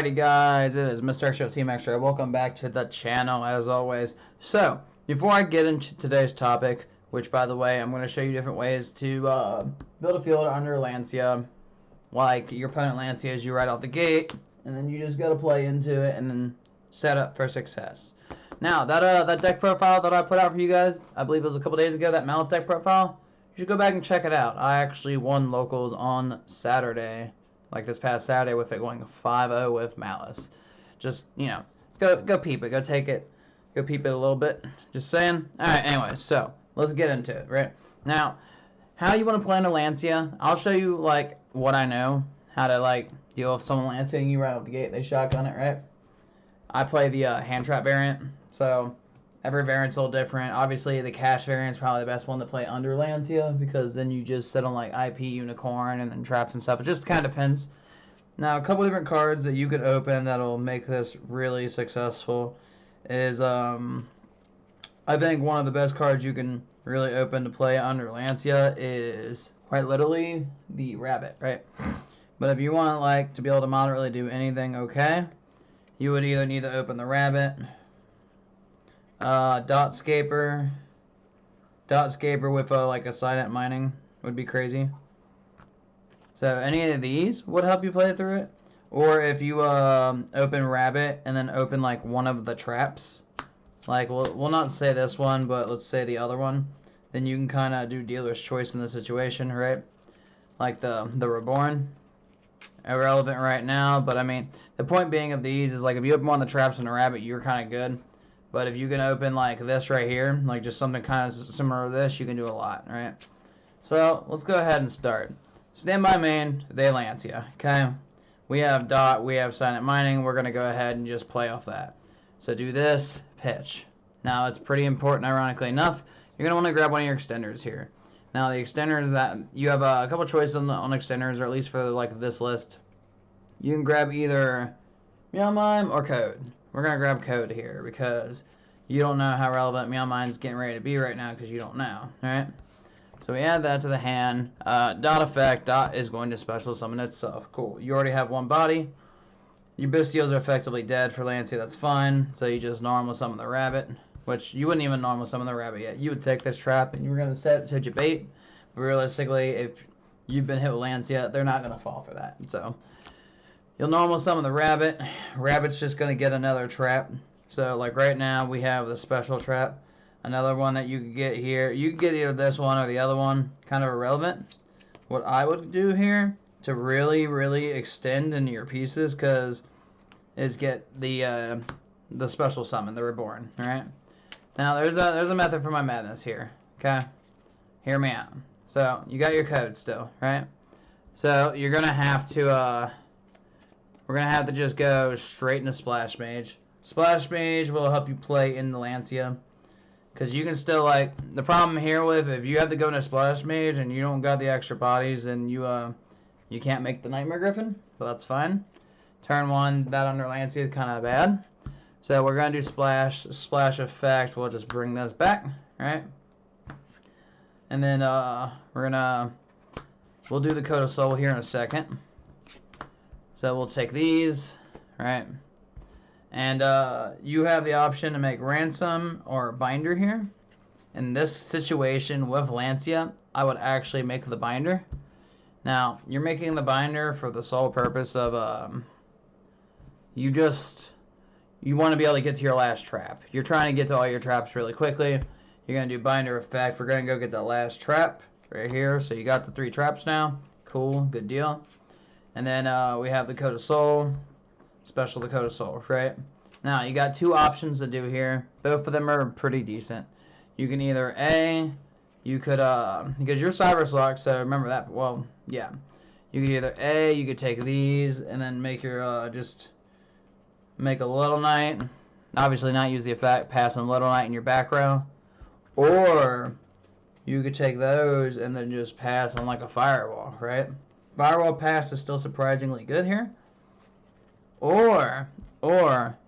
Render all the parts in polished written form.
Alrighty guys, it is Mr. Extra Team Extra. Welcome back to the channel as always. So, before I get into today's topic, which by the way, I'm going to show you different ways to build a field under Lancea. Like your opponent Lanceas you right off the gate, and then you just got to play into it and then set up for success. Now, that deck profile that I put out for you guys, I believe it was a couple days ago, that Maliss deck profile, you should go back and check it out. I actually won locals on Saturday. Like this past Saturday with it going 5-0 with Maliss. Just, you know, go peep it. Go take it. Go peep it a little bit. Just saying. Alright, anyway, so let's get into it, right? Now, how you want to play into Lancea, I'll show you, like, what I know. How to, like, deal with someone Lanceaing you right out the gate. They shotgun it, right? I play the hand trap variant. So, every variant's a little different. Obviously, the cash variant's probably the best one to play under Lancea, because then you just sit on like IP Unicorn and then traps and stuff. It just kind of depends. Now, a couple different cards that you could open that'll make this really successful is, I think one of the best cards you can really open to play under Lancea is quite literally the Rabbit, right? But if you want like to be able to moderately do anything okay, you would either need to open the Rabbit, Dotscaper with like a silent mining would be crazy. So any of these would help you play through it. Or if you open Rabbit and then open like one of the traps, like we'll not say this one, but let's say the other one, then you can kind of do dealer's choice in the situation, right? Like the Reborn. Irrelevant right now, but I mean the point being of these is like if you open one of the traps in a Rabbit, you're kind of good. But if you can open like this right here, like just something kind of similar to this, you can do a lot, right? So let's go ahead and start. Standby main, they Lancea, okay? We have Dot, we have Silent Mining. We're going to go ahead and just play off that. So do this, pitch. Now it's pretty important, ironically enough. You're going to want to grab one of your extenders here. Now the extenders that, you have a couple choices on extenders, or at least for like this list. You can grab either Meow Mime or Code. We're going to grab Code here because you don't know how relevant Meow Mine's getting ready to be right now because you don't know, alright? So we add that to the hand. Dot effect. Dot is going to special summon itself. Cool. You already have one body. Your Bestials are effectively dead for Lancea. That's fine. So you just normal summon the Rabbit, which you wouldn't even normal summon the Rabbit yet. You would take this trap and you were going to set it to your bait. But realistically, if you've been hit with Lancea, they're not going to fall for that. So you'll normal summon the Rabbit. Rabbit's just going to get another trap. So like right now we have the special trap. Another one that you could get here. You could get either this one or the other one. Kind of irrelevant. What I would do here to really, really extend into your pieces is get the special summon, the Reborn. Alright? Now there's a method for my madness here. Okay? Hear me out. So you got your code still, right? So you're gonna have to we're gonna have to just go straight into Splash Mage. Splash Mage will help you play in the Lancea. Because you can still, like, the problem here with, if you have to go into Splash Mage and you don't got the extra bodies, then you can't make the Nightmare Griffin. So that's fine. Turn 1, that under Lancea is kind of bad. So we're going to do Splash effect. We'll just bring this back, right? And then we'll do the Code of Soul here in a second. So we'll take these, right? And you have the option to make Ransom or Binder here. In this situation with Lancea, I would actually make the Binder. Now, you're making the Binder for the sole purpose of you want to be able to get to your last trap. You're trying to get to all your traps really quickly. You're going to do Binder effect. We're going to go get that last trap right here. So you got the 3 traps now. Cool, good deal. And then we have the Code of Soul. Special the Code of Soul, right? Now, you got 2 options to do here. Both of them are pretty decent. You can either you could, because you're Cyber Lock, so remember that, well, yeah. You could either you could take these and then make your, just make a Little Knight. Obviously not use the effect, pass on Little Knight in your back row. Or, you could take those and then just pass on like a Firewall, right? Firewall pass is still surprisingly good here. Or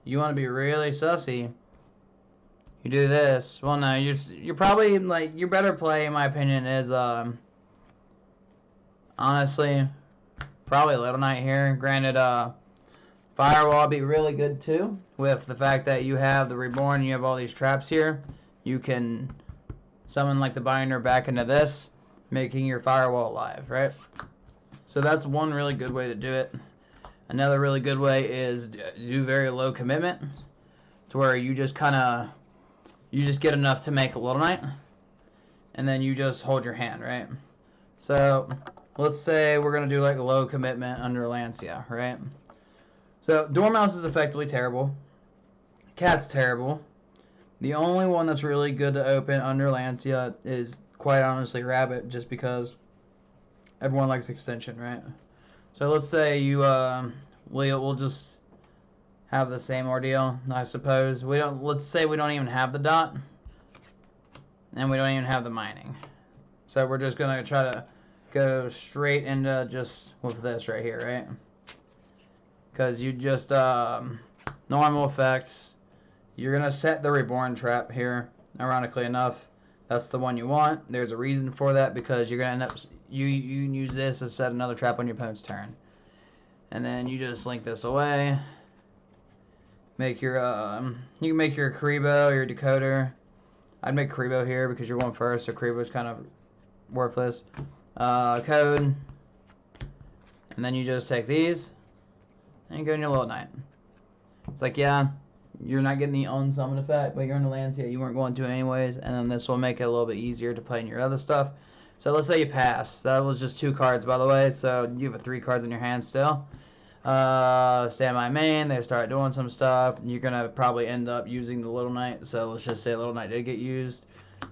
you want to be really sussy. You do this. Well, no, you're probably like your better play, in my opinion, is honestly probably Little Knight here. Granted, Firewall would be really good too, with the fact that you have the Reborn, you have all these traps here. You can summon like the Binder back into this, making your Firewall alive, right? So that's one really good way to do it. Another really good way is do very low commitment, to where you just get enough to make a Little Knight, and then you just hold your hand, right? So let's say we're gonna do like a low commitment under Lancea, right? So Dormouse is effectively terrible. Cat's terrible. The only one that's really good to open under Lancea is quite honestly Rabbit, just because everyone likes extension, right? So let's say you we'll just have the same ordeal, I suppose. Let's say we don't even have the dot, and we don't even have the mining. So we're just gonna try to go straight into just with this right here, right? Because you just normal effects. You're gonna set the Reborn trap here. Ironically enough, that's the one you want. There's a reason for that, because you're gonna end up you can use this to set another trap on your opponent's turn, and then you just link this away. Make your you can make your Karibo or your Decoder. I'd make Karibo here because you're going first, so Karibo's kind of worthless. Code, and then you just take these and you go in your Little Knight. It's like, yeah, you're not getting the unsummon effect, but you're in the Lancea, you weren't going to anyways, and then this will make it a little bit easier to play in your other stuff. So let's say you pass. That was just 2 cards, by the way, so you have 3 cards in your hand still. Standby main, they start doing some stuff. You're gonna probably end up using the Little Knight, so let's just say Little Knight did get used.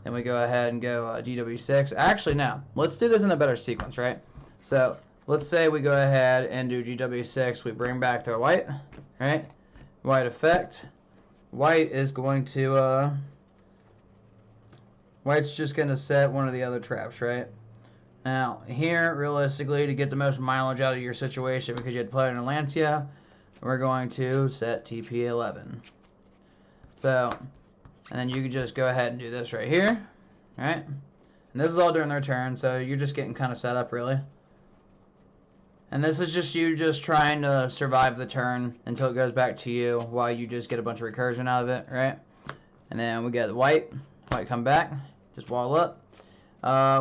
Then we go ahead and go GW6. Actually, now, let's do this in a better sequence, right? So let's say we go ahead and do GW6. We bring back their white, right? White effect. White is going to, White's just going to set one of the other traps, right? Now, here, realistically, to get the most mileage out of your situation, because you had to play in a Lancea, we're going to set TP11. So, and then you can just go ahead and do this right here, right? And this is all during their turn, so you're just getting kind of set up, really. And this is just you just trying to survive the turn until it goes back to you, while you just get a bunch of recursion out of it, right? And then we get the white come back, just wall up.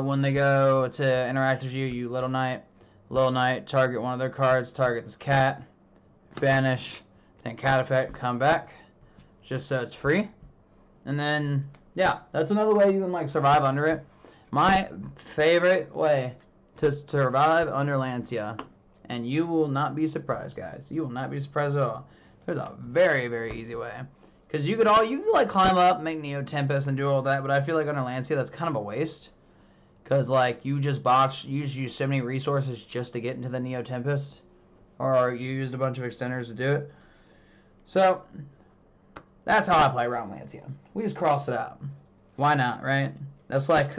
When they go to interact with you, you Little Knight, target one of their cards, target this cat, banish, then cat effect, come back, just so it's free. And then, yeah, that's another way you can like survive under it. My favorite way to survive under Lancea, and you will not be surprised, guys. You will not be surprised at all. There's a very, very easy way. Because you could like climb up, make Neo Tempest, and do all that, but I feel like under Lancea that's kind of a waste. Because like you just use so many resources just to get into the Neo Tempest, or you used a bunch of extenders to do it. So that's how I play around Lancea. We just cross it out. Why not, right? That's like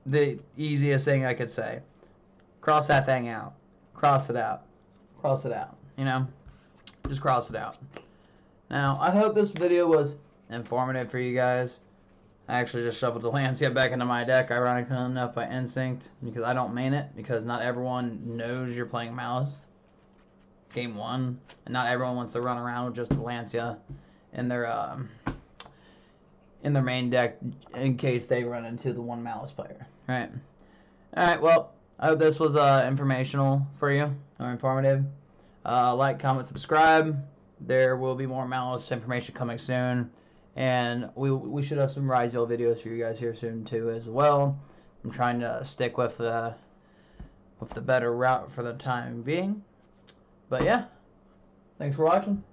the easiest thing I could say. Cross that thing out. Cross it out. Cross it out. You know? Just cross it out. Now, I hope this video was informative for you guys. I actually just shuffled the Lancea back into my deck, ironically enough, by instinct, because I don't main it, because not everyone knows you're playing Maliss. Game 1. And not everyone wants to run around with just the Lancea in their main deck in case they run into the one Maliss player, right? Alright, well, I hope this was informational for you, or informative. Like, comment, subscribe. There will be more Maliss information coming soon, and we should have some Rizal videos for you guys here soon too as well. I'm trying to stick with the better route for the time being. But yeah, thanks for watching.